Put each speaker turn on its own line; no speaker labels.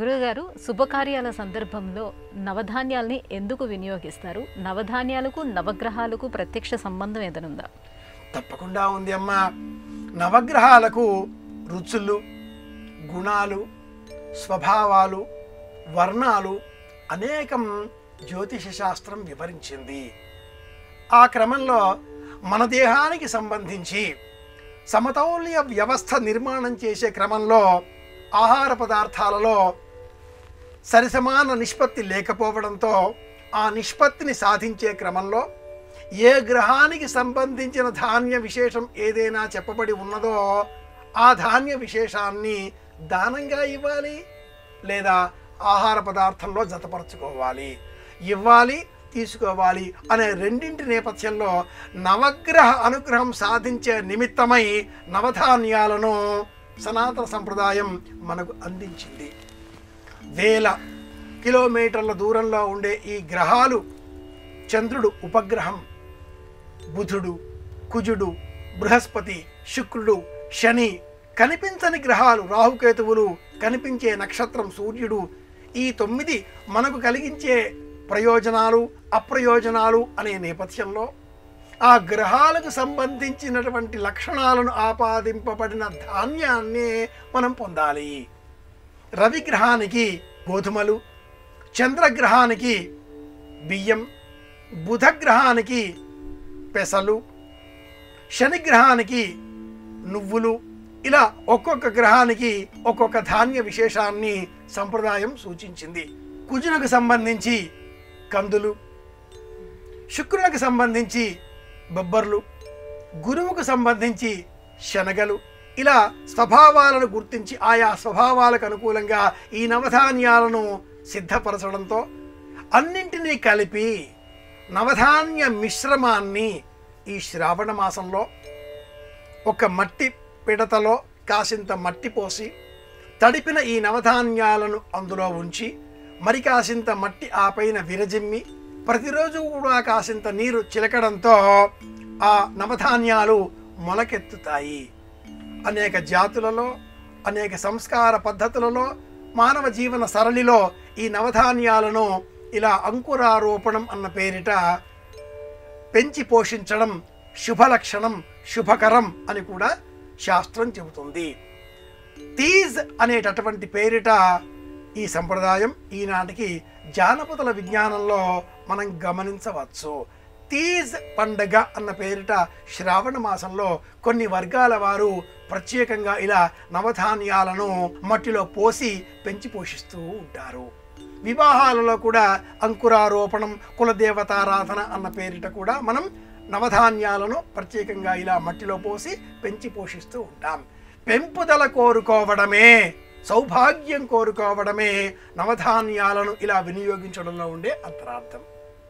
గురువుగారు, శుభకార్యాల సందర్భంలో నవధాన్యాల్ని ఎందుకు వినియోగిస్తారు? నవధాన్యాలకు నవగ్రహాలకు ప్రత్యక్ష సంబంధం ఏదనుందా?
తప్పకుండా ఉంది అమ్మా. నవగ్రహాలకు రుచులు, గుణాలు, స్వభావాలు, వర్ణాలు అనేకం జ్యోతిష శాస్త్రం వివరించింది. ఆ క్రమంలో మన దేహానికి సంబంధించి సమతౌల్య వ్యవస్థ నిర్మాణం చేసే క్రమంలో ఆహార పదార్థాలలో సరిసమాన నిష్పత్తి లేకపోవడంతో ఆ నిష్పత్తిని సాధించే క్రమంలో ఏ గ్రహానికి సంబంధించిన ధాన్య విశేషం ఏదైనా చెప్పబడి ఉన్నదో ఆ ధాన్య విశేషాన్ని దానంగా ఇవ్వాలి, లేదా ఆహార పదార్థంలో జతపరచుకోవాలి. ఇవ్వాలి, తీసుకోవాలి అనే రెండింటి నేపథ్యంలో నవగ్రహ అనుగ్రహం సాధించే నిమిత్తమై నవధాన్యాలను సనాతన సంప్రదాయం మనకు అందించింది. వేల కిలోమీటర్ల దూరంలో ఉండే ఈ గ్రహాలు, చంద్రుడు ఉపగ్రహం, బుధుడు, కుజుడు, బృహస్పతి, శుక్రుడు, శని, కనిపించని గ్రహాలు రాహుకేతువులు, కనిపించే నక్షత్రం సూర్యుడు, ఈ 9 మనకు కలిగించే ప్రయోజనాలు, అప్రయోజనాలు అనే నేపథ్యంలో ఆ గ్రహాలకు సంబంధించినటువంటి లక్షణాలను ఆపాదింపబడిన ధాన్యాన్ని మనం పొందాలి. రవిగ్రహానికి గోధుమలు, చంద్రగ్రహానికి బియ్యం, బుధగ్రహానికి పెసలు, శనిగ్రహానికి నువ్వులు, ఇలా ఒక్కొక్క గ్రహానికి ఒక్కొక్క ధాన్య విశేషాన్ని సంప్రదాయం సూచించింది. కుజునకు సంబంధించి కందులు, శుక్రునికి సంబంధించి బొబ్బర్లు, గురువుకు సంబంధించి శనగలు, ఇలా స్వభావాలను గుర్తించి ఆయా స్వభావాలకు అనుకూలంగా ఈ నవధాన్యాలను సిద్ధపరచడంతో అన్నింటినీ కలిపి నవధాన్య మిశ్రమాన్ని ఈ శ్రావణ మాసంలో ఒక మట్టి పిడతలో కాసింత మట్టి పోసి తడిపిన ఈ నవధాన్యాలను అందులో ఉంచి మరి కాసింత మట్టి ఆ పైన విరజిమ్మి ప్రతిరోజు కూడా కాసింత నీరు చిలకడంతో ఆ నవధాన్యాలు మొలకెత్తుతాయి. అనేక జాతులలో, అనేక సంస్కార పద్ధతులలో, మానవ జీవన సరళిలో ఈ నవధాన్యాలను ఇలా అంకురారోపణం అన్న పేరిట పెంచి పోషించడం శుభలక్షణం, శుభకరం అని కూడా శాస్త్రం చెబుతుంది. తీజ్ అనేటటువంటి పేరిట ఈ సంప్రదాయం ఈనాటికి జానపదుల విజ్ఞానంలో మనం గమనించవచ్చు. తీజ్ పండగ అన్న పేరిట శ్రావణ మాసంలో కొన్ని వర్గాల వారు ప్రత్యేకంగా ఇలా నవధాన్యాలను మట్టిలో పోసి పెంచి పోషిస్తూ ఉంటారు. వివాహాలలో కూడా అంకురారోపణం, కులదేవతారాధన అన్న పేరిట కూడా మనం నవధాన్యాలను ప్రత్యేకంగా ఇలా మట్టిలో పోసి పెంచి పోషిస్తూ ఉంటాం. పెంపుదల కోరుకోవడమే, సౌభాగ్యం కోరుకోవడమే నవధాన్యాలను ఇలా వినియోగించడంలో ఉండే అంతరార్థం.